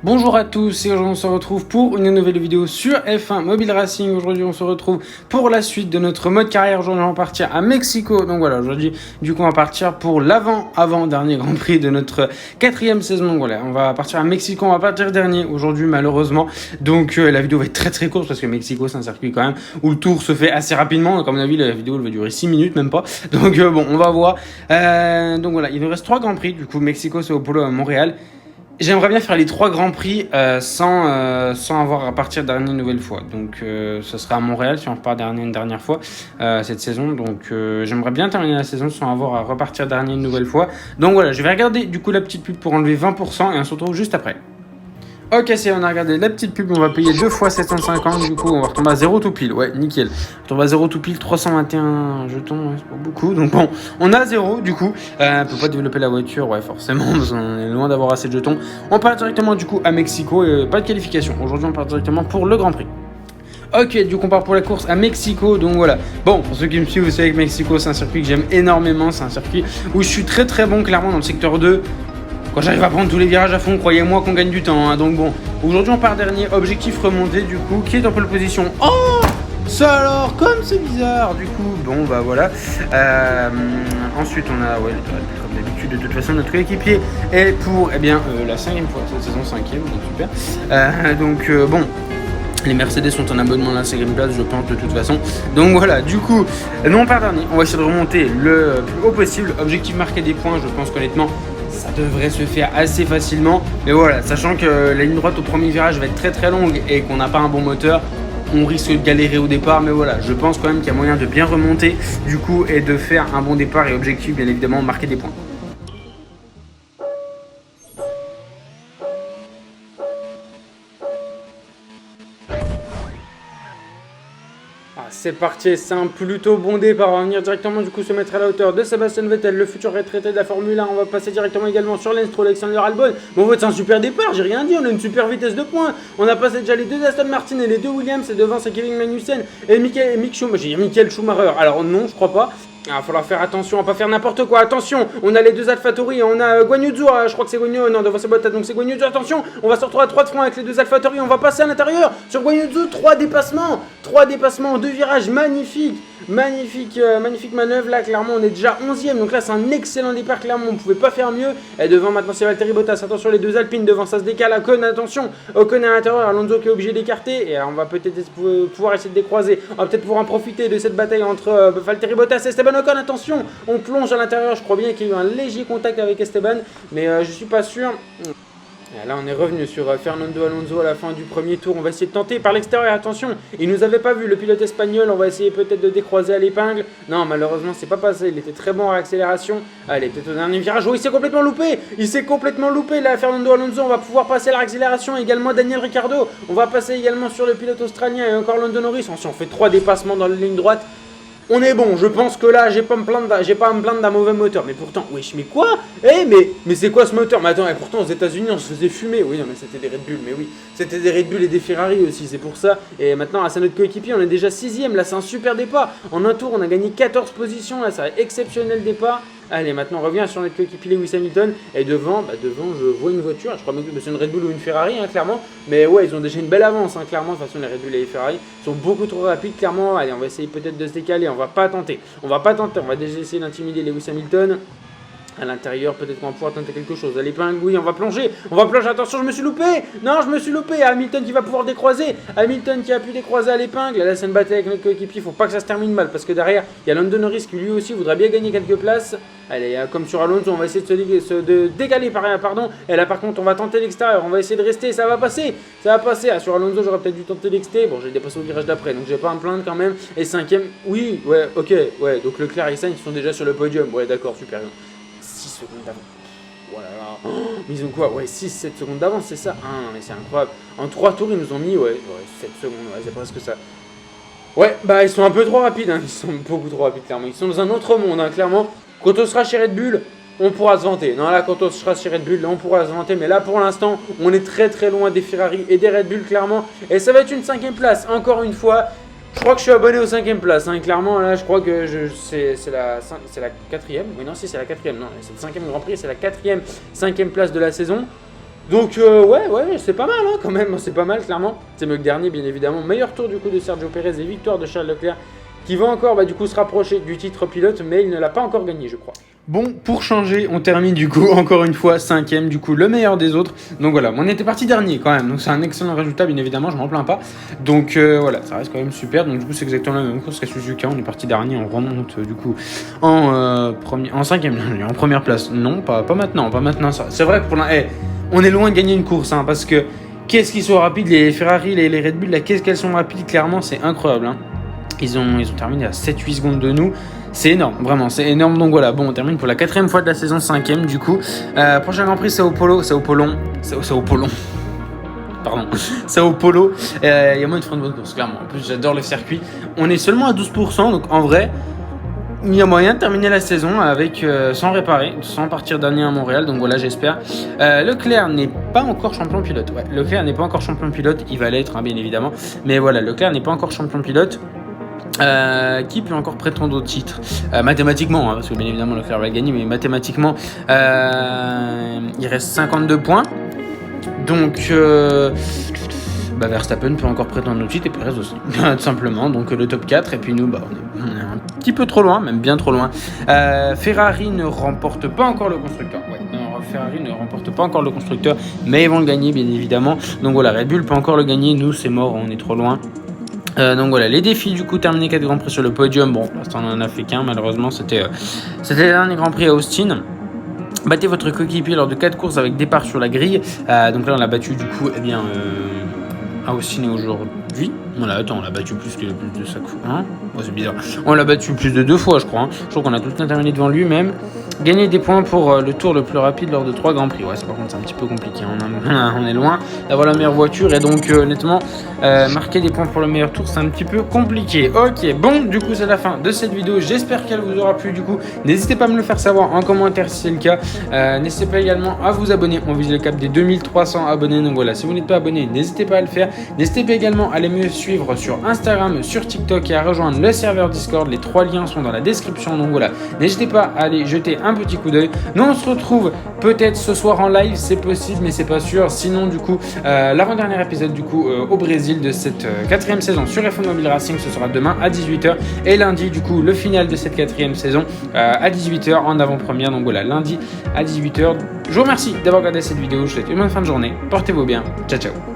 Bonjour à tous et aujourd'hui on se retrouve pour une nouvelle vidéo sur F1 Mobile Racing. Aujourd'hui on se retrouve pour la suite de notre mode carrière. Aujourd'hui on va partir à Mexico. Donc voilà, aujourd'hui du coup on va partir pour l'avant-dernier Grand Prix de notre 4e saison. Donc voilà, on va partir à Mexico, on va partir dernier aujourd'hui malheureusement. Donc la vidéo va être très courte parce que Mexico c'est un circuit quand même où le tour se fait assez rapidement. Donc à mon avis la vidéo elle va durer 6 minutes même pas. Donc bon on va voir. Donc voilà, il nous reste 3 Grands Prix. Du coup Mexico, Sao Paulo, Montréal. J'aimerais bien faire les 3 Grands Prix sans avoir à partir dernier une nouvelle fois. Donc ce sera à Montréal si on repart dernier une dernière fois cette saison. Donc j'aimerais bien terminer la saison sans avoir à repartir dernier une nouvelle fois. Donc voilà, je vais regarder du coup la petite pub pour enlever 20% et on se retrouve juste après. Ok, c'est on a regardé la petite pub, on va payer 2 fois 750, du coup on va retomber à 0 tout pile, ouais nickel. On retombe à 0 tout pile, 321 jetons, ouais, c'est pas beaucoup, donc bon, on a 0 du coup, on peut pas développer la voiture, ouais forcément, parce qu'on est loin d'avoir assez de jetons. On part directement du coup à Mexico, pas de qualification, aujourd'hui on part directement pour le Grand Prix. Ok, du coup on part pour la course à Mexico, donc voilà. Bon, pour ceux qui me suivent, vous savez que Mexico c'est un circuit que j'aime énormément, c'est un circuit où je suis très bon clairement dans le secteur 2. Quand j'arrive à prendre tous les virages à fond, croyez-moi qu'on gagne du temps. Hein. Donc bon, aujourd'hui on part dernier, objectif remonté du coup, qui est en pole position. Oh ça alors, comme c'est bizarre du coup. Bon bah voilà. Ensuite on a, ouais, comme d'habitude de toute façon notre coéquipier est pour la 5e fois cette saison, 5e, donc super. Bon. Les Mercedes sont en abonnement à la 5e place, je pense, de toute façon. Donc voilà, du coup, nous on part dernier. On va essayer de remonter le plus haut possible. Objectif marquer des points, je pense qu'honnêtement, ça devrait se faire assez facilement. Mais voilà, sachant que la ligne droite au premier virage va être très longue et qu'on n'a pas un bon moteur, on risque de galérer au départ. Mais voilà, je pense quand même qu'il y a moyen de bien remonter, du coup, et de faire un bon départ. Et objectif, bien évidemment, marquer des points. C'est parti, c'est un plutôt bon départ. On va venir directement du coup se mettre à la hauteur de Sebastian Vettel, le futur retraité de la Formule 1. On va passer directement également sur Lance Stroll, Alexander Albon. Bon, en fait, c'est un super départ, j'ai rien dit, on a une super vitesse de pointe. On a passé déjà les 2 Aston Martin et les 2 Williams, et devant c'est Kevin Magnussen et Michael Schumacher. Alors non, je crois pas. Il va falloir faire attention à pas faire n'importe quoi. Attention, on a les 2 AlphaTauri, on a Guan Yu Zhou, je crois que c'est Guan Yu, non, devant c'est Bottas, donc c'est Guan Yu Zhou. Attention, on va se retrouver à 3 de front avec les 2 AlphaTauri, on va passer à l'intérieur sur Guan Yu Zhou, 3 dépassements, 2 virages, magnifique manœuvre. Là clairement on est déjà 11e, donc là c'est un excellent départ, clairement on pouvait pas faire mieux. Et devant maintenant c'est Valtteri Bottas, attention les 2 Alpines, devant ça se décale. Ocon, attention, Ocon à l'intérieur, Alonso qui est obligé d'écarter, et on va peut-être pouvoir essayer de décroiser. On va peut-être pouvoir en profiter de cette bataille entre Valtteri Bottas et Esteban Ocon. Attention, on plonge à l'intérieur, je crois bien qu'il y a eu un léger contact avec Esteban, mais je suis pas sûr. Et là on est revenu sur Fernando Alonso à la fin du premier tour. On va essayer de tenter par l'extérieur, attention, il nous avait pas vu le pilote espagnol. On va essayer peut-être de décroiser à l'épingle. Non, malheureusement c'est pas passé, il était très bon à l'accélération. Allez, peut-être au dernier virage. Oh, il s'est complètement loupé là Fernando Alonso. On va pouvoir passer à l'accélération, également Daniel Ricciardo. On va passer également sur le pilote australien et encore Lando Norris. Si on fait 3 dépassements dans la ligne droite, on est bon, je pense que là, j'ai pas à me plaindre d'un mauvais moteur. Mais pourtant, wesh, mais quoi? Mais c'est quoi ce moteur? Mais attends, et pourtant aux États-Unis on se faisait fumer. Oui, non, mais c'était des Red Bull, mais oui, c'était des Red Bull et des Ferrari aussi, c'est pour ça. Et maintenant, c'est notre coéquipier, on est déjà 6e. Là, c'est un super départ. En un tour, on a gagné 14 positions. Là, c'est un exceptionnel départ. Allez, maintenant on revient sur notre coéquipier Lewis Hamilton. Et devant, je vois une voiture. Je crois même que c'est une Red Bull ou une Ferrari, hein, clairement. Mais ouais, ils ont déjà une belle avance, hein, clairement. De toute façon, les Red Bull et les Ferrari sont beaucoup trop rapides, clairement. Allez, on va essayer peut-être de se décaler. On va tenter. On va déjà essayer d'intimider Lewis Hamilton. À l'intérieur, peut-être qu'on va pouvoir tenter quelque chose. Allez, oui, on va plonger. Attention, je me suis loupé. Non, je me suis loupé. Hamilton qui va pouvoir décroiser. Hamilton qui a pu décroiser à l'épingle. Là, c'est une bataille avec notre coéquipier. Faut pas que ça se termine mal parce que derrière, il y a Lando Norris qui lui aussi voudrait bien gagner quelques places. Allez, comme sur Alonso, on va essayer de décaler. Pardon. Et là, par contre, on va tenter l'extérieur. On va essayer de rester. Ça va passer. Ah, sur Alonso, j'aurais peut-être dû tenter l'exté. Bon, j'ai dépassé au virage d'après, donc j'ai pas à me plaindre quand même. Et 5e, oui, ouais, ok, ouais. Donc Leclerc et Sainz, ils sont déjà sur le podium. Ouais, d'accord, super bien. 6 secondes d'avance. Voilà. Mais ils ont quoi? Ouais, 6-7 secondes d'avance, c'est ça? Ah non, mais c'est incroyable. En 3 tours, ils nous ont mis, 7 secondes, c'est presque ça. Ouais, ils sont un peu trop rapides, hein. Ils sont beaucoup trop rapides, clairement. Ils sont dans un autre monde, hein, clairement. Quand on sera chez Red Bull, on pourra se vanter. Non, là, quand on sera chez Red Bull, là, on pourra se vanter. Mais là, pour l'instant, on est très loin des Ferrari et des Red Bull, clairement. Et ça va être une 5e place, encore une fois. Je crois que je suis abonné aux 5e place, hein. Clairement là je crois que c'est la 4e, oui non si c'est la 4e, non c'est le 5e Grand Prix, c'est la 4e, 5e place de la saison. Donc ouais, c'est pas mal hein, quand même, c'est pas mal clairement. C'est mieux que dernier bien évidemment. Meilleur tour du coup de Sergio Pérez et victoire de Charles Leclerc qui va encore du coup se rapprocher du titre pilote, mais il ne l'a pas encore gagné je crois. Bon, pour changer, on termine du coup encore une fois 5ème, du coup le meilleur des autres. Donc voilà, on était parti dernier quand même, donc c'est un excellent résultat bien évidemment, je m'en plains pas. Donc voilà, ça reste quand même super. Donc du coup c'est exactement la même course qu'à Suzuka, on est parti dernier, on remonte du coup en 5ème, en première place. Non, pas maintenant ça. C'est vrai que on est loin de gagner une course hein, parce que qu'est-ce qu'ils sont rapides, les Ferrari, les Red Bull, là, qu'est-ce qu'elles sont rapides, clairement c'est incroyable hein. Ils ont terminé à 7-8 secondes de nous. C'est énorme, vraiment, c'est énorme. Donc voilà, bon, on termine pour la 4ème fois de la saison, 5ème du coup. Prochain Grand Prix, Sao Paulo. Pardon, Sao Paulo. Il y a moins de frein de bonne course, clairement. En plus, j'adore le circuit. On est seulement à 12%, donc en vrai, il y a moyen de terminer la saison avec sans réparer, sans partir dernier à Montréal. Donc voilà, j'espère. Leclerc n'est pas encore champion pilote. Ouais, Leclerc n'est pas encore champion pilote. Il va l'être, hein, bien évidemment. Mais voilà, Leclerc n'est pas encore champion pilote. Qui peut encore prétendre au titre mathématiquement hein, parce que bien évidemment Leclerc va gagner, mais mathématiquement il reste 52 points donc Verstappen peut encore prétendre au titre et Perez aussi tout simplement, donc le top 4 et puis nous on est un petit peu trop loin, même bien trop loin. Ferrari ne remporte pas encore le constructeur, Ferrari ne remporte pas encore le constructeur, mais ils vont le gagner bien évidemment. Donc voilà, Red Bull peut encore le gagner, nous c'est mort, on est trop loin. Donc voilà, les défis du coup, terminer 4 Grands Prix sur le podium. Bon, pour l'instant on en a fait qu'un, malheureusement c'était le dernier Grand Prix à Austin. Battez votre coéquipier lors de 4 courses avec départ sur la grille. Donc là on l'a battu du coup à Austin et aujourd'hui. On l'a battu plus de 5 fois. Hein, c'est bizarre. On l'a battu plus de 2 fois je crois. Hein. Je crois qu'on a tout terminé devant lui-même. Gagner des points pour le tour le plus rapide lors de 3 Grands Prix. Ouais, par contre c'est un petit peu compliqué. On est loin d'avoir la meilleure voiture et donc honnêtement marquer des points pour le meilleur tour c'est un petit peu compliqué. Ok, bon du coup c'est la fin de cette vidéo. J'espère qu'elle vous aura plu du coup. N'hésitez pas à me le faire savoir en commentaire si c'est le cas. N'hésitez pas également à vous abonner. On vise le cap des 2300 abonnés. Donc voilà, si vous n'êtes pas abonné, n'hésitez pas à le faire. N'hésitez pas également à aller me suivre sur Instagram, sur TikTok et à rejoindre le serveur Discord. Les 3 liens sont dans la description. Donc voilà, n'hésitez pas à aller jeter un petit coup d'œil. Nous on se retrouve peut-être ce soir en live, c'est possible mais c'est pas sûr. Sinon du coup l'avant-dernier épisode du coup au Brésil de cette 4ème saison sur F1 Mobile Racing, ce sera demain à 18h et lundi du coup le final de cette 4ème saison à 18h en avant-première. Donc voilà, lundi à 18h. Je vous remercie d'avoir regardé cette vidéo, je vous souhaite une bonne fin de journée, portez-vous bien, ciao ciao.